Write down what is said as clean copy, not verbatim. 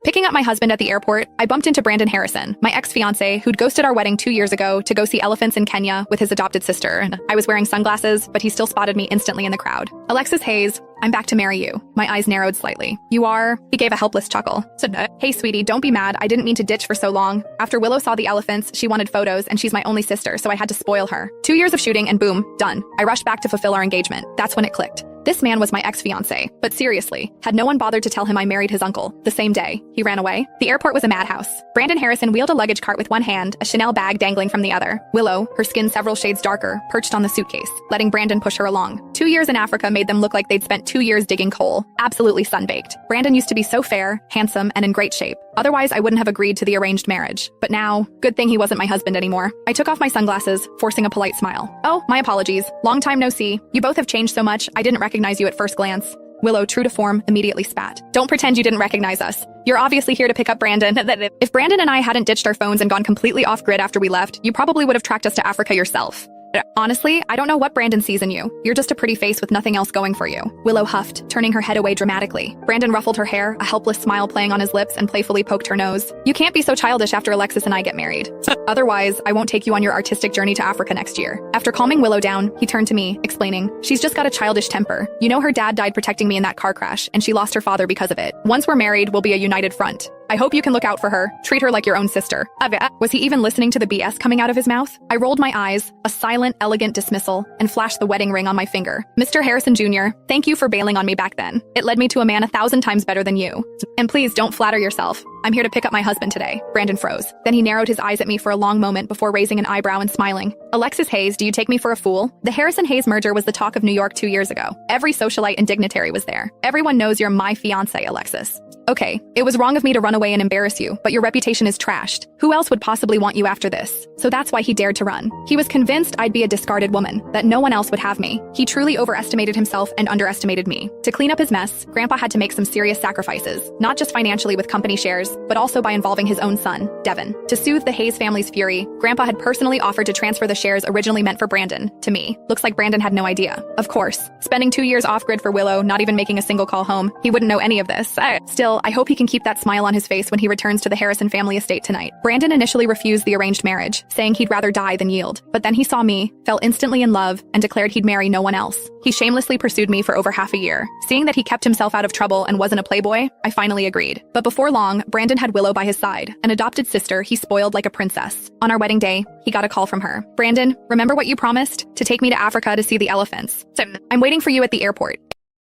Picking up my husband at the airport, I bumped into Brandon Harrison, my ex-fiancé who'd ghosted our wedding 2 years ago to go see elephants in Kenya with his adopted sister. I was wearing sunglasses, but he still spotted me instantly in the crowd. Alexis Hayes, I'm back to marry you. My eyes narrowed slightly. You are? He gave a helpless chuckle. Hey, sweetie, don't be mad. I didn't mean to ditch for so long. After Willow saw the elephants, she wanted photos, and she's my only sister, so I had to spoil her. 2 years of shooting, and boom, done. I rushed back to fulfill our engagement. That's when it clicked. This man was my ex-fiancé, but seriously, had no one bothered to tell him I married his uncle the same day he ran away? The airport was a madhouse. Brandon Harrison wheeled a luggage cart with one hand, a Chanel bag dangling from the other. Willow, her skin several shades darker, perched on the suitcase, letting Brandon push her along. 2 years in Africa made them look like they'd spent 2 years digging coal. Absolutely sunbaked. Brandon used to be so fair, handsome, and in great shape. Otherwise, I wouldn't have agreed to the arranged marriage. But now, good thing he wasn't my husband anymore. I took off my sunglasses, forcing a polite smile. Oh, my apologies. Long time no see. You both have changed so much, I didn't recognize you at first glance. Willow, true to form, immediately spat. Don't pretend you didn't recognize us. You're obviously here to pick up Brandon. If Brandon and I hadn't ditched our phones and gone completely off-grid after we left, you probably would have tracked us to Africa yourself. Honestly, I don't know what Brandon sees in you. You're just a pretty face with nothing else going for you. Willow huffed, turning her head away dramatically. Brandon ruffled her hair, a helpless smile playing on his lips, and playfully poked her nose. You can't be so childish after Alexis and I get married. Otherwise, I won't take you on your artistic journey to Africa next year. After calming Willow down, he turned to me, explaining, she's just got a childish temper. You know her dad died protecting me in that car crash, and she lost her father because of it. Once we're married, we'll be a united front. I hope you can look out for her. Treat her like your own sister. Was he even listening to the BS coming out of his mouth? I rolled my eyes, a silent, elegant dismissal, and flashed the wedding ring on my finger. Mr. Harrison Jr., thank you for bailing on me back then. It led me to a man 1,000 times better than you. And please don't flatter yourself. I'm here to pick up my husband today. Brandon froze. Then he narrowed his eyes at me for a long moment before raising an eyebrow and smiling. Alexis Hayes, do you take me for a fool? The Harrison-Hayes merger was the talk of New York 2 years ago. Every socialite and dignitary was there. Everyone knows you're my fiancé, Alexis. Okay, it was wrong of me to run away and embarrass you, but your reputation is trashed. Who else would possibly want you after this? So that's why he dared to run. He was convinced I'd be a discarded woman, that no one else would have me. He truly overestimated himself and underestimated me. To clean up his mess, Grandpa had to make some serious sacrifices, not just financially with company shares, but also by involving his own son, Devin. To soothe the Hayes family's fury, Grandpa had personally offered to transfer the shares originally meant for Brandon to me. Looks like Brandon had no idea. Of course, spending 2 years off-grid for Willow, not even making a single call home, he wouldn't know any of this. Still, I hope he can keep that smile on his face when he returns to the Harrison family estate tonight. Brandon initially refused the arranged marriage, saying he'd rather die than yield. But then he saw me, fell instantly in love, and declared he'd marry no one else. He shamelessly pursued me for over half a year. Seeing that he kept himself out of trouble and wasn't a playboy, I finally agreed. But before long, Brandon had Willow by his side, an adopted sister he spoiled like a princess. On our wedding day, he got a call from her. Brandon, remember what you promised? To take me to Africa to see the elephants. So I'm waiting for you at the airport.